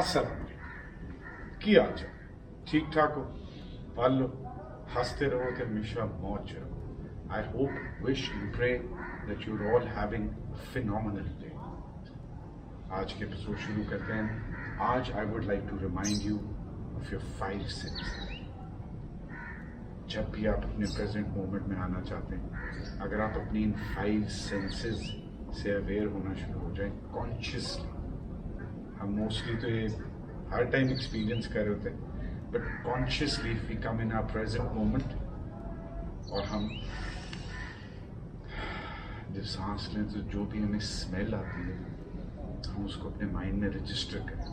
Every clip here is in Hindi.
अस्सलाम की हाल चाल, ठीक ठाक हो, पाल लो, हंसते रहो तो हमेशा मौज रहो। I hope, wish and pray that you are all having phenomenal day. आज के एपिसोड शुरू करते हैं। आज I would like to remind you of your 5 senses. जब भी आप अपने प्रेजेंट मोमेंट में आना चाहते हैं, अगर आप अपनी इन 5 सेंसेस से अवेयर होना शुरू हो जाए कॉन्शियसली, हम मोस्टली तो ये हर टाइम एक्सपीरियंस कर रहे होते हैं, but consciously if we come in our present moment और हम जब सांस लें तो जो भी हमें स्मेल आती है हम उसको अपने माइंड में रजिस्टर करें।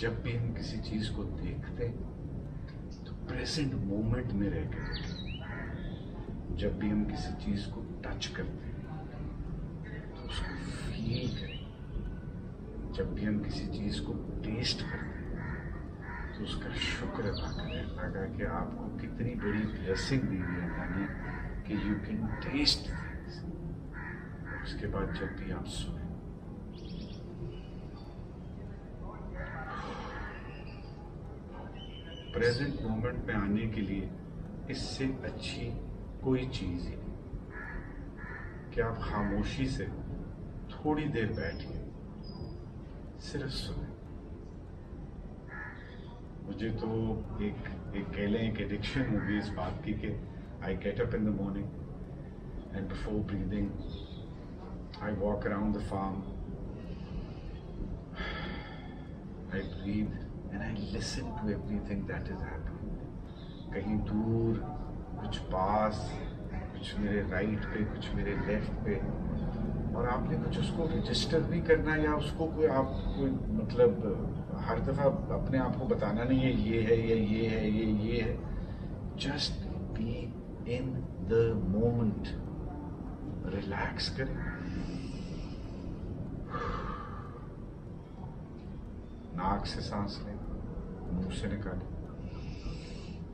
जब भी हम किसी चीज़ को देखते हैं तो प्रेजेंट मोमेंट में रह के देखें। जब भी हम किसी चीज़ को टच करते हैं तो उसको फील करें। जब भी हम किसी चीज़ को टेस्ट करते हैं तो उसका शुक्र अदा करें अल्लाह का कि आपको कितनी बड़ी ब्लेसिंग दी है अल्लाह ने कि यू कैन टेस्ट। उसके बाद जब भी आप सोएं, प्रेजेंट मोमेंट में आने के लिए इससे अच्छी कोई चीज़ ही नहीं कि आप खामोशी से थोड़ी देर बैठिए, सिर्फ सुने। मुझे तो एक कह लें एक एडिक्शन हो गई इस बात की कि I get up in the morning and before breathing I walk around the farm, I breathe and I listen to everything that is happening. कहीं दूर, कुछ पास, कुछ मेरे राइट पे, कुछ मेरे लेफ्ट पे, और आपने कुछ उसको रजिस्टर भी करना है या उसको कोई आप कोई मतलब हर दफ़ा अपने आप को बताना नहीं है ये है या ये है ये है। Just be in the moment, relax करें। नाक से सांस लें, मुंह से निकालें,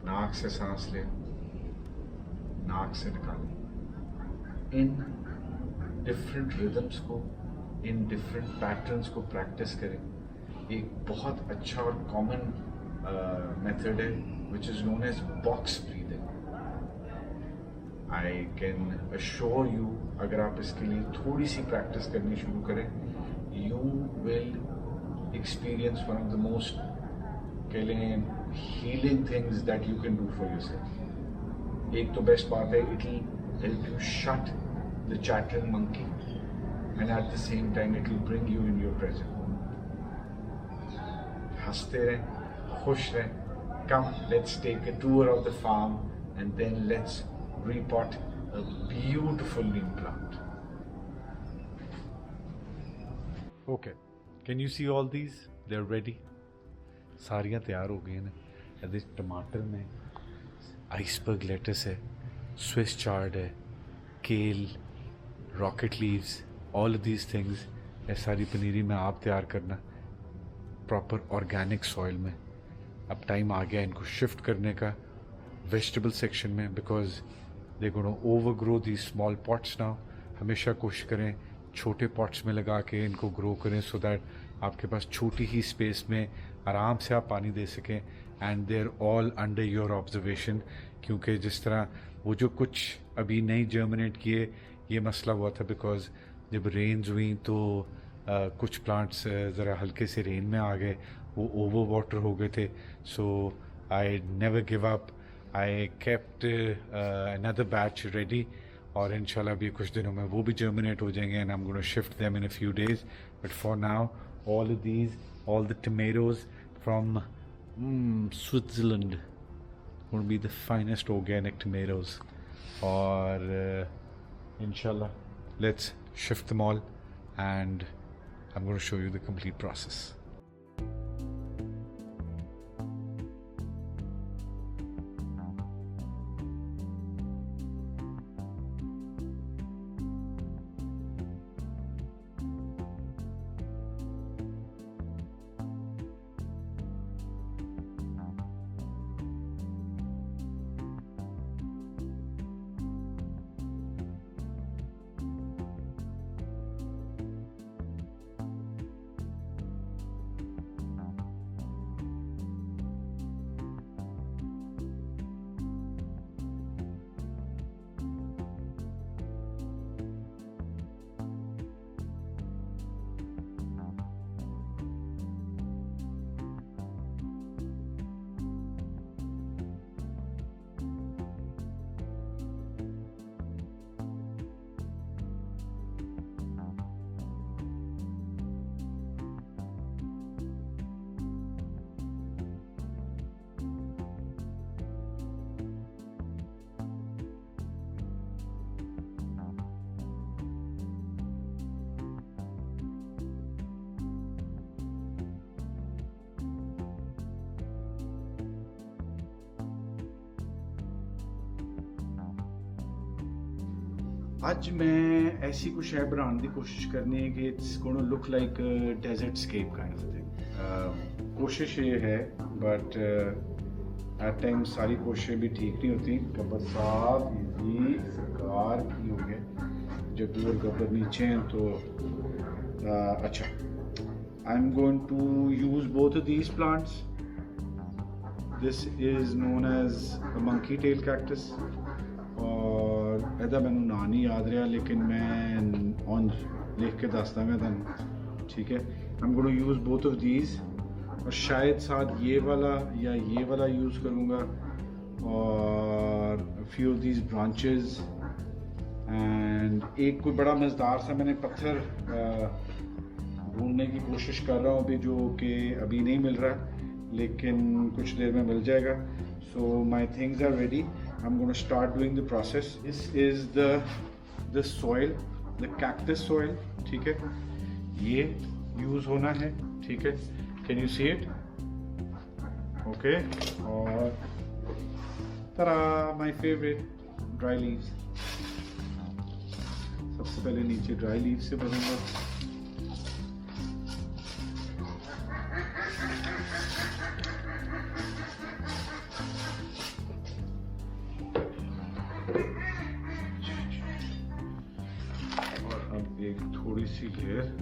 नाक से सांस लें, नाक से निकालें। इन डिफरेंट रिदम्स को, इन डिफरेंट पैटर्न्स को प्रैक्टिस करें। एक बहुत अच्छा और कॉमन मेथड है which is known as box breathing. I can assure you, अगर आप इसके लिए थोड़ी सी प्रैक्टिस करनी शुरू करें, you will experience one of the most कह लें healing things that you can do for yourself. एक तो बेस्ट बात है, it will help you shut the chattering monkey and at the same time it will bring you in your present moment. हंसते रहें, खुश रहें। Come, let's take a tour of the farm and then let's repot a beautiful new plant. Okay, can you see all these? They're ready. सारियां तैयार हो गई हैं। ਇਹਦੇ टमाटर में आइसबर्ग लेटस है, स्विस चार्ड है, केल, rocket leaves, all of these things. ये सारी पनीरी में आप तैयार करना प्रॉपर ऑर्गेनिक सॉइल में। अब टाइम आ गया इनको शिफ्ट करने का वेजिटेबल सेक्शन में, because they gonna overgrow the small pots now. हमेशा कोशिश करें छोटे पॉट्स में लगा के इनको ग्रो करें सो दैट आपके पास छोटी ही स्पेस में आराम से आप पानी दे सकें। And they are all under your observation, क्योंकि जिस तरह वो जो कुछ अभी नहीं जर्मिनेट किए, ये मसला हुआ था बिकॉज जब रेन्स हुई तो कुछ प्लांट्स ज़रा हल्के से रेन में आ गए, वो ओवर वाटर हो गए थे। So I never give up, I kept another batch ready, और इंशाल्लाह अभी कुछ दिनों में वो भी जर्मिनेट हो जाएंगे and I am gonna shift them in a few days. But for now all of these, all the tomatoes from Switzerland, going to be the finest organic tomatoes. Or inshallah, let's shift them all and I'm going to show you the complete process. आज मैं ऐसी कुछ शय बनाने की कोशिश करनी है कि it's gonna look like desert scape kind of thing. कोशिश ये है बट एट टाइम सारी कोशिशें भी ठीक नहीं होती। गब्बर साहब ये सरकार की हो गया, जब और गब्बर नीचे हैं तो अच्छा। I am going to use both of these plants. This is known as monkey tail cactus और ਇਹਦਾ ਮੈਨੂੰ ਨਾਂ नहीं याद रहा, लेकिन मैं ऑन लिख के दसदा मैं तुहानू, ठीक है। I am going to use both of these और शायद साथ ये वाला या ये वाला यूज़ करूँगा और few of these branches. And एक कोई बड़ा मज़ेदार सा मैंने पत्थर ढूंढने की कोशिश कर रहा हूँ अभी, जो कि अभी नहीं मिल रहा, लेकिन कुछ देर में मिल जाएगा। So my things are ready. I'm going to start doing the process. This is the soil, the cactus soil, ठीक है। ये यूज़ होना है, ठीक है। Can you see it? Okay. और तरा my favorite dry leaves। सबसे पहले नीचे dry leaves से भरूंगा। एक थोड़ी सी लेयर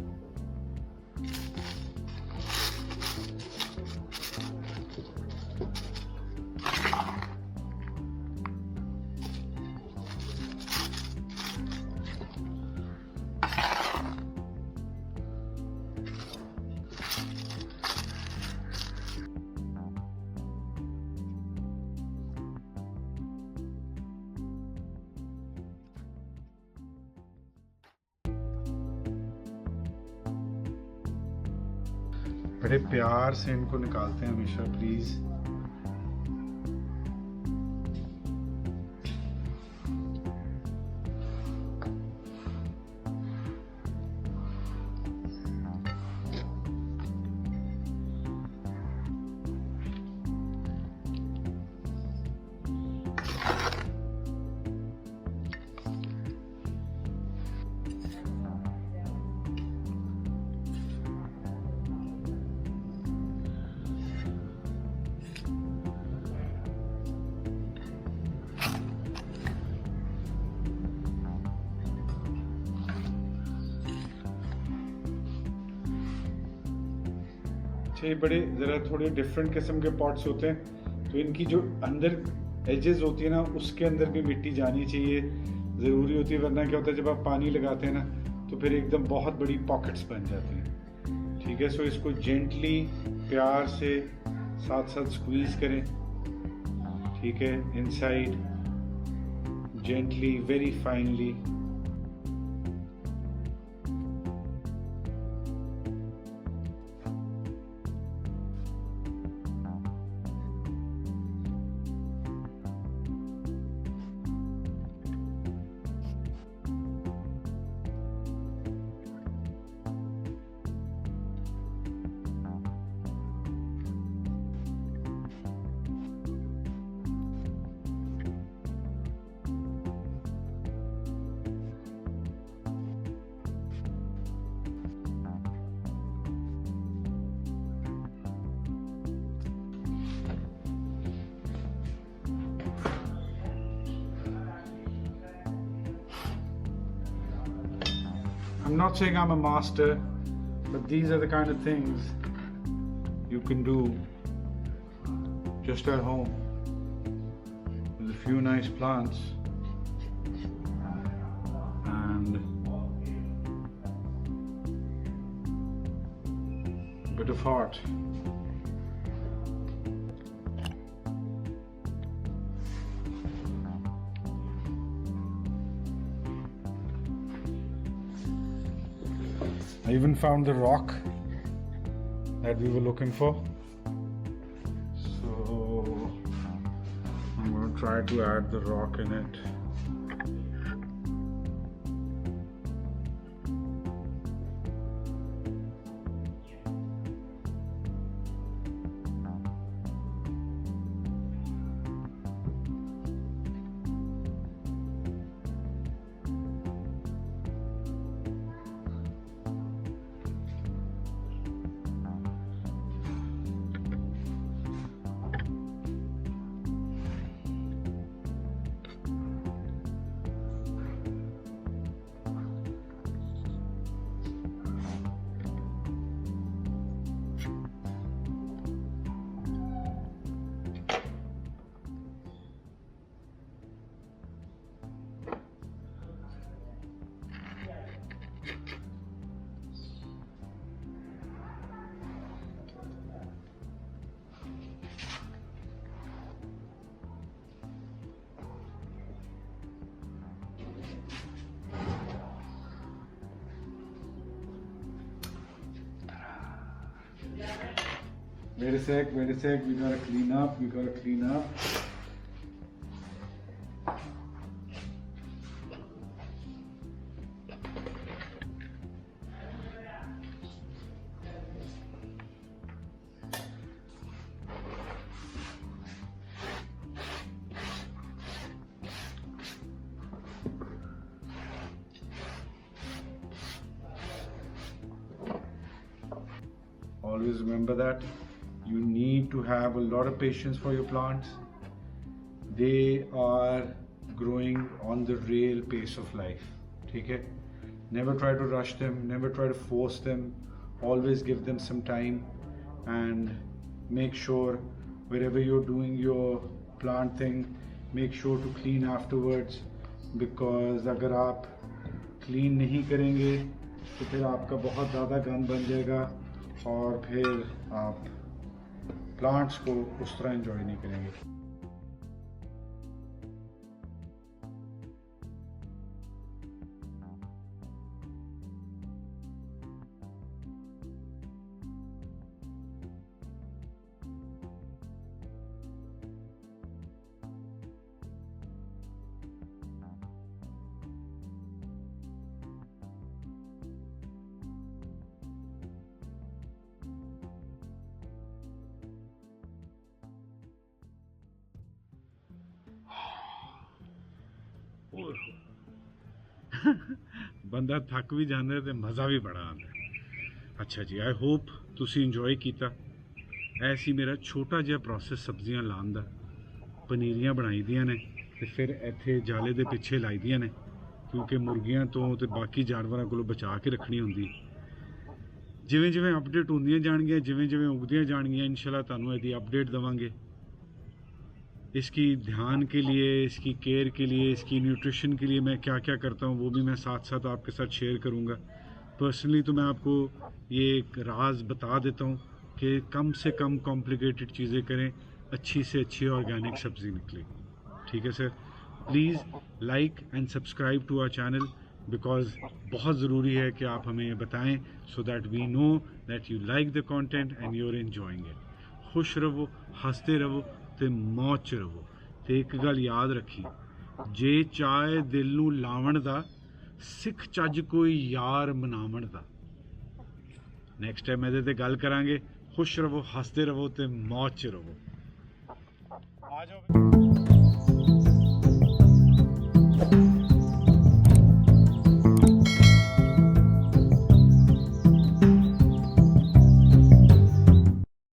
बड़े प्यार से इनको निकालते हैं हमेशा, प्लीज। ये बड़े ज़रा थोड़े डिफरेंट किस्म के पॉट्स होते हैं, तो इनकी जो अंदर एजेस होती है ना, उसके अंदर भी मिट्टी जानी चाहिए, ज़रूरी होती है। वरना क्या होता है, जब आप पानी लगाते हैं ना तो फिर एकदम बहुत बड़ी पॉकेट्स बन जाती हैं, ठीक है। सो इसको जेंटली प्यार से साथ साथ स्क्वीज़ करें, ठीक है। Inside gently, very finally. I'm not saying I'm a master, but these are the kind of things you can do just at home with a few nice plants and a bit of heart. I even found the rock that we were looking for. So I'm going to try to add the rock in it. Wait a sec, we gotta clean up, Always remember that you need to have a lot of patience for your plants. They are growing on the real pace of life. Okay? Never try to rush them, never try to force them. Always give them some time and make sure wherever you're doing your plant thing, make sure to clean afterwards, because अगर आप clean नहीं करेंगे तो फिर आपका बहुत ज़्यादा गंद बन जाएगा और फिर आप प्लांट्स को उस तरह एंजॉय नहीं करेंगे. ਬੰਦਾ ਥੱਕ ਵੀ ਜਾਂਦਾ ਤੇ ਮਜ਼ਾ ਵੀ ਬੜਾ ਆਉਂਦਾ. ਅੱਛਾ ਜੀ, ਆਈ ਹੋਪ ਤੁਸੀਂ ਇੰਜੋਏ ਕੀਤਾ. ਇਹ ਸੀ ਮੇਰਾ ਛੋਟਾ ਜਿਹਾ ਪ੍ਰੋਸੈਸ ਸਬਜ਼ੀਆਂ ਲਾਉਣ ਦਾ. ਪਨੀਰੀਆਂ ਬਣਾਈ ਦੀਆਂ ਨੇ ਤੇ ਫਿਰ ਇੱਥੇ ਜਾਲੇ ਦੇ ਪਿੱਛੇ ਲਾਈ ਦੀਆਂ ਨੇ, ਕਿਉਂਕਿ ਮੁਰਗੀਆਂ ਤੋਂ ਤੇ ਬਾਕੀ ਜਾਨਵਰਾਂ ਕੋਲੋਂ ਬਚਾ ਕੇ ਰੱਖਣੀ ਹੁੰਦੀ. ਜਿਵੇਂ ਜਿਵੇਂ ਅਪਡੇਟ ਹੁੰਦੀਆਂ ਜਾਣਗੀਆਂ, ਜਿਵੇਂ ਜਿਵੇਂ ਉਗਦੀਆਂ ਜਾਣਗੀਆਂ, ਇਨਸ਼ਾਅੱਲਾ ਤੁਹਾਨੂੰ ਇਹਦੀ ਅਪਡੇਟ ਦੇਵਾਂਗੇ. इसकी ध्यान के लिए, इसकी केयर के लिए, इसकी न्यूट्रिशन के लिए मैं क्या क्या करता हूँ वो भी मैं साथ साथ आपके साथ शेयर करूँगा. पर्सनली तो मैं आपको ये एक राज बता देता हूँ कि कम से कम कॉम्प्लिकेटेड चीज़ें करें, अच्छी से अच्छी ऑर्गेनिक सब्ज़ी निकलेगी. ठीक है sir. Please like and subscribe to our channel, because बहुत ज़रूरी है कि आप हमें ये बताएँ so that we know that you like the content and you are enjoying it. खुश रहो, हंसते रहो ਤੇ ਮੌਜ 'ਚ ਰਹੋ. ਤੇ ਇੱਕ ਗੱਲ ਯਾਦ ਰੱਖੀ, ਜੇ ਚਾਹੇ ਦਿਲ ਨੂੰ ਲਾਵਣ ਦਾ, ਸਿੱਖ ਚੱਜ ਕੋਈ ਯਾਰ ਮਨਾਵਣ ਦਾ. ਨੈਕਸਟ ਟਾਈਮ ਇਹਦੇ ਤੇ ਗੱਲ ਕਰਾਂਗੇ. ਖੁਸ਼ ਰਹੋ, ਹੱਸਦੇ ਰਹੋ ਤੇ ਮੌਜ 'ਚ ਰਹੋ. ਆ ਜਾਓ.